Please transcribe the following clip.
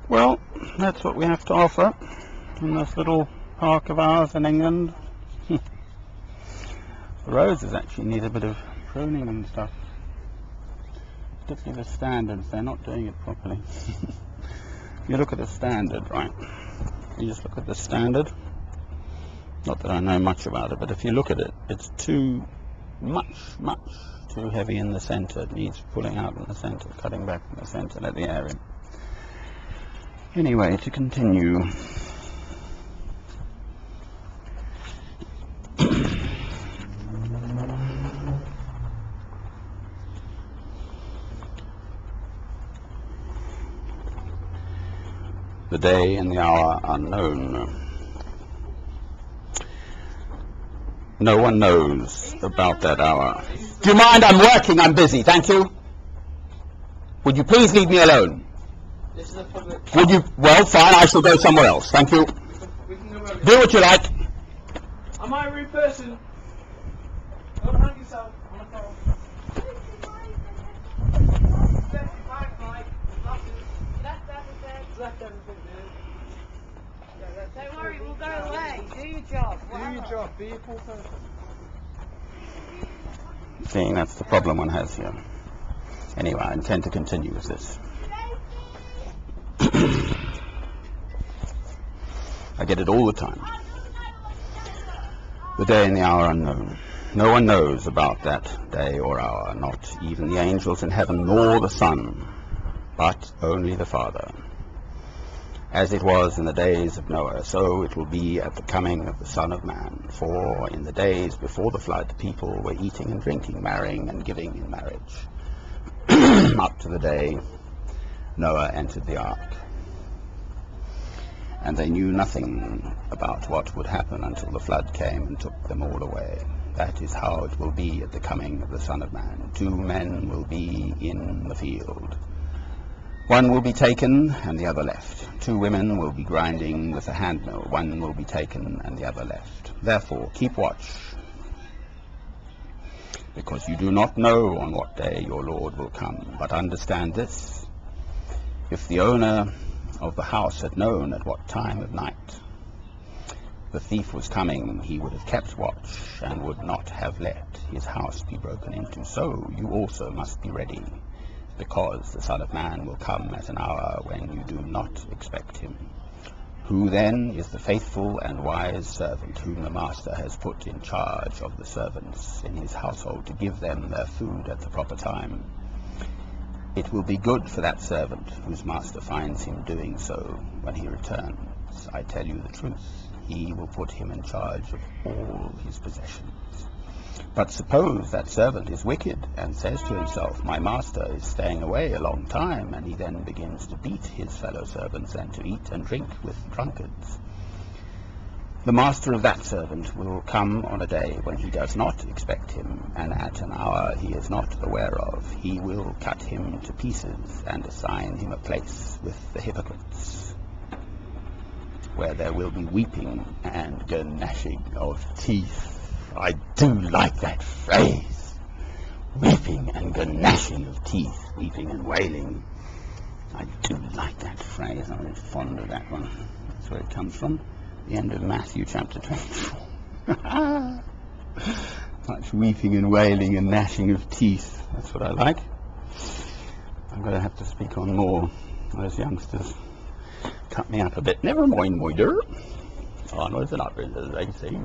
Well, that's what we have to offer in this little park of ours in England. The roses actually need a bit of pruning and stuff. Particularly the standards, they're not doing it properly. If you look at the standard, right, you just look at the standard. Not that I know much about it, but if you look at it, it's too much too heavy in the centre. It needs pulling out in the centre, cutting back in the centre, let the air in. Anyway, to continue. The day and the hour unknown. No one knows about that hour. Do you mind? I'm working, I'm busy, thank you. Would you please leave me alone? This is a public... Would you? Well, fine, I shall go somewhere else, thank you. We can go around. Do what you like. Am I a rude person? Don't hang yourself on the phone. Left everything, dude. Don't worry, we'll go away. Do your job. Do your job, be a cool person. Seeing that's the problem one has here. Anyway, I intend to continue with this. I get it all the time. The day and the hour unknown. No one knows about that day or hour, not even the angels in heaven, nor the Son, but only the Father. As it was in the days of Noah, so it will be at the coming of the Son of Man. For in the days before the flood, people were eating and drinking, marrying and giving in marriage, up to the day Noah entered the ark. And they knew nothing about what would happen until the flood came and took them all away. That is how it will be at the coming of the Son of Man. 2 men will be in the field. One will be taken and the other left. 2 women will be grinding with a handmill. One will be taken and the other left. Therefore, keep watch, because you do not know on what day your Lord will come. But understand this, if the owner of the house had known at what time of night the thief was coming, he would have kept watch and would not have let his house be broken into. So you also must be ready, because the Son of Man will come at an hour when you do not expect him. Who then is the faithful and wise servant whom the master has put in charge of the servants in his household to give them their food at the proper time? It will be good for that servant whose master finds him doing so when he returns. I tell you the truth, he will put him in charge of all his possessions. But suppose that servant is wicked and says to himself, my master is staying away a long time, and he then begins to beat his fellow servants and to eat and drink with drunkards. The master of that servant will come on a day when he does not expect him, and at an hour he is not aware of. He will cut him to pieces and assign him a place with the hypocrites, where there will be weeping and gnashing of teeth. I do like that phrase. Weeping and gnashing of teeth. Weeping and wailing. I do like that phrase. I'm fond of that one. That's where it comes from. The end of Matthew chapter 24. Much weeping and wailing and gnashing of teeth. That's what I like. I'm going to have to speak on more. Those youngsters cut me up a bit. Never mind, my dear. Onwards and upwards, as they say.